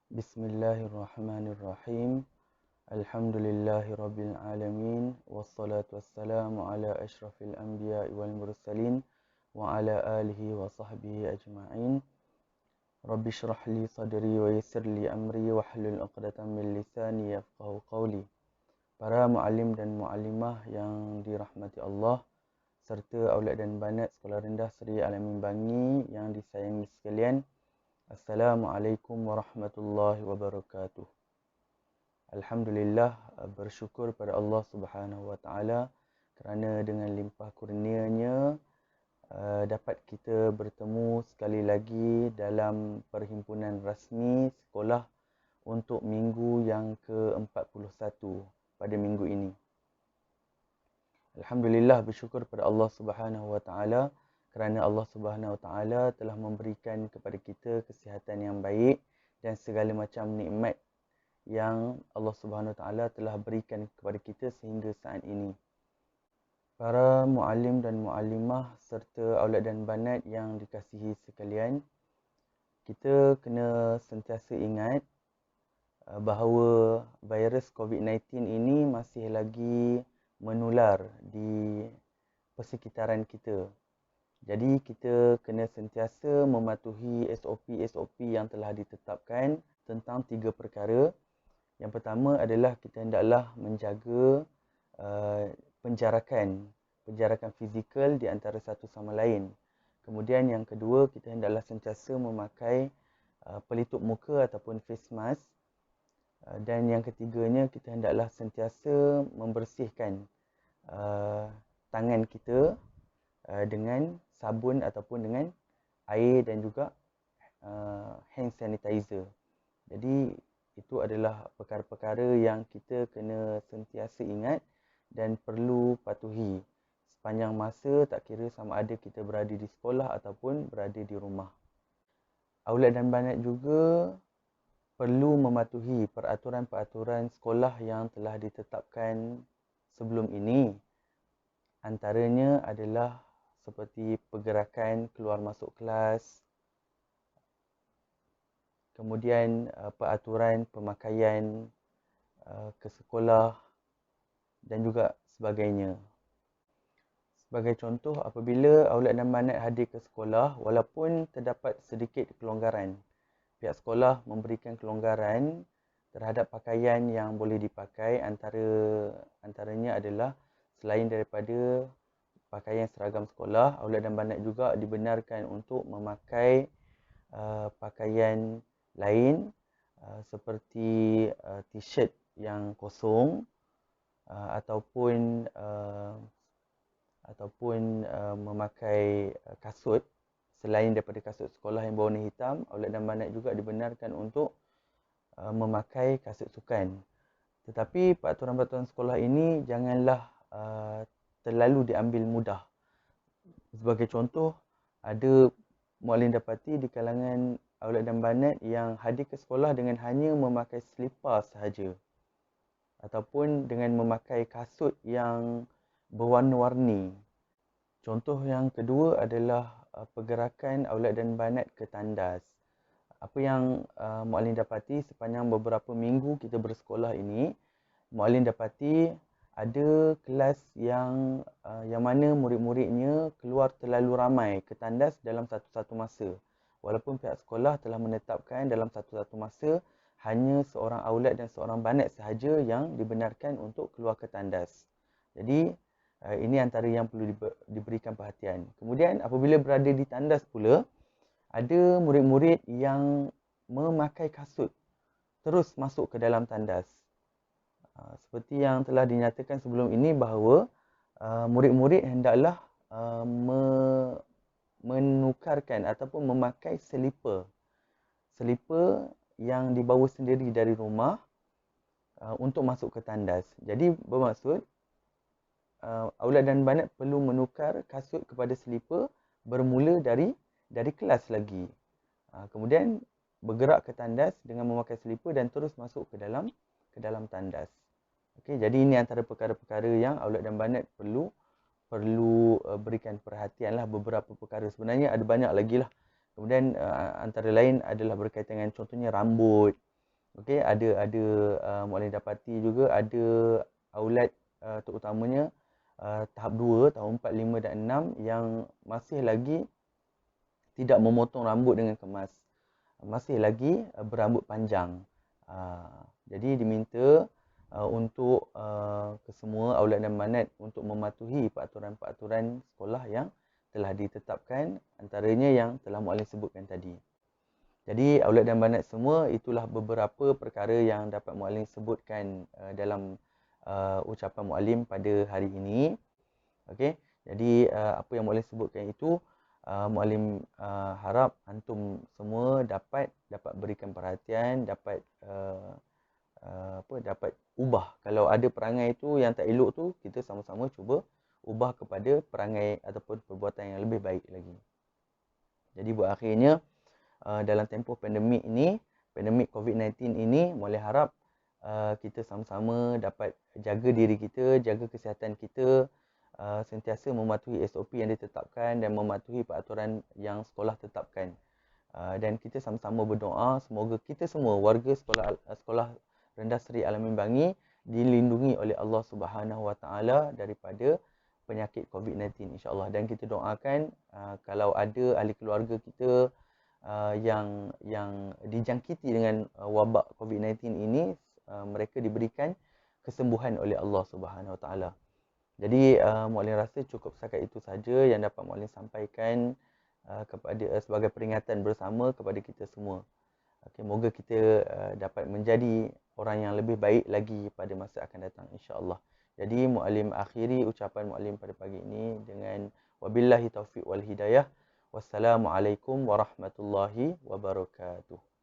Bismillahirrahmanirrahim. Alhamdulillahirabbil alamin wassalatu wassalamu ala asyrafil anbiya'i wal mursalin wa ala alihi wa sahbihi ajma'in. Rabbi shrah li sadri wa yassir li amri wahlul 'uqdatam min lisani yafqahu qawli. Para muallim dan muallimah yang dirahmati Allah serta aulad dan banat Sekolah Rendah Seri Al-Amin Bangi yang disayangi sekalian. Assalamualaikum warahmatullahi wabarakatuh. Alhamdulillah, bersyukur pada Allah Subhanahu wa taala kerana dengan limpah kurnia-Nya dapat kita bertemu sekali lagi dalam perhimpunan rasmi sekolah untuk minggu yang ke-41 pada minggu ini. Alhamdulillah, bersyukur pada Allah Subhanahu wa taala kerana Allah Subhanahu wa taala telah memberikan kepada kita kesihatan yang baik dan segala macam nikmat yang Allah Subhanahu wa taala telah berikan kepada kita sehingga saat ini. Para muallim dan muallimah serta aulad dan banat yang dikasihi sekalian, kita kena sentiasa ingat bahawa virus COVID-19 ini masih lagi menular di persekitaran kita. Jadi kita kena sentiasa mematuhi SOP-SOP yang telah ditetapkan tentang 3 perkara. Yang pertama adalah kita hendaklah menjaga penjarakan fizikal di antara satu sama lain. Kemudian yang kedua, kita hendaklah sentiasa memakai pelitup muka ataupun face mask. Dan yang ketiganya, kita hendaklah sentiasa membersihkan tangan kita dengan sabun ataupun dengan air dan juga hand sanitizer. Jadi itu adalah perkara-perkara yang kita kena sentiasa ingat dan perlu patuhi sepanjang masa, tak kira sama ada kita berada di sekolah ataupun berada di rumah. Aulad dan banat juga perlu mematuhi peraturan-peraturan sekolah yang telah ditetapkan sebelum ini. Antaranya adalah seperti pergerakan keluar masuk kelas, kemudian peraturan pemakaian ke sekolah dan juga sebagainya. Sebagai contoh, apabila aulad dan banat hadir ke sekolah, walaupun terdapat sedikit kelonggaran, pihak sekolah memberikan kelonggaran terhadap pakaian yang boleh dipakai. Antaranya adalah selain daripada pakaian seragam sekolah, aulad dan banat juga dibenarkan untuk memakai pakaian lain seperti t-shirt yang kosong ataupun memakai kasut selain daripada kasut sekolah yang berwarna hitam. Aulad dan banat juga dibenarkan untuk memakai kasut sukan. Tetapi peraturan-peraturan sekolah ini janganlah terlalu diambil mudah. Sebagai contoh, ada muallim dapati di kalangan aulad dan banat yang hadir ke sekolah dengan hanya memakai selipar sahaja ataupun dengan memakai kasut yang berwarna-warni. Contoh yang kedua adalah pergerakan aulad dan banat ke tandas. Apa yang muallim dapati sepanjang beberapa minggu kita bersekolah ini, muallim dapati ada kelas yang mana murid-muridnya keluar terlalu ramai ke tandas dalam satu-satu masa. Walaupun pihak sekolah telah menetapkan dalam satu-satu masa hanya seorang aulad dan seorang banat sahaja yang dibenarkan untuk keluar ke tandas. Jadi ini antara yang perlu diberikan perhatian. Kemudian apabila berada di tandas pula, ada murid-murid yang memakai kasut terus masuk ke dalam tandas. Seperti yang telah dinyatakan sebelum ini bahawa murid-murid hendaklah menukarkan ataupun memakai selipar yang dibawa sendiri dari rumah untuk masuk ke tandas. Jadi bermaksud aulad dan banat perlu menukar kasut kepada selipar bermula dari kelas lagi. Kemudian bergerak ke tandas dengan memakai selipar dan terus masuk ke dalam tandas. Okey, jadi ini antara perkara-perkara yang aulad dan banat perlu berikan perhatianlah. Beberapa perkara, sebenarnya ada banyak lagi lah. Kemudian antara lain adalah berkaitan dengan contohnya rambut. Okey, ada muallim dapati juga ada aulad terutamanya tahap 2, tahun 4, 5 dan 6 yang masih lagi tidak memotong rambut dengan kemas. Masih lagi berambut panjang. Jadi diminta untuk kesemua aulad dan banat untuk mematuhi peraturan-peraturan sekolah yang telah ditetapkan, antaranya yang telah muallim sebutkan tadi. Jadi aulad dan banat semua, itulah beberapa perkara yang dapat muallim sebutkan dalam ucapan muallim pada hari ini. Okey. Jadi apa yang muallim sebutkan itu, muallim harap antum semua dapat berikan perhatian, dapat dapat ubah. Kalau ada perangai itu yang tak elok tu, kita sama-sama cuba ubah kepada perangai ataupun perbuatan yang lebih baik lagi. Jadi buat akhirnya, dalam tempoh pandemik ini, pandemik COVID-19 ini, muallim harap kita sama-sama dapat jaga diri kita, jaga kesihatan kita, sentiasa mematuhi SOP yang ditetapkan dan mematuhi peraturan yang sekolah tetapkan. Dan kita sama-sama berdoa semoga kita semua warga sekolah Rendah Seri Al-Amin Bangi dilindungi oleh Allah Subhanahu Wa Taala daripada penyakit COVID-19 insya-Allah. Dan kita doakan kalau ada ahli keluarga kita yang dijangkiti dengan wabak COVID-19 ini, mereka diberikan kesembuhan oleh Allah Subhanahu Wa Taala. Jadi muallim rasa cukup setakat itu saja yang dapat muallim sampaikan kepada sebagai peringatan bersama kepada kita semua. Okay, moga kita dapat menjadi orang yang lebih baik lagi pada masa akan datang insya-Allah. Jadi muallim akhiri ucapan muallim pada pagi ini dengan wabillahi taufiq wal hidayah. Wassalamualaikum warahmatullahi wabarakatuh.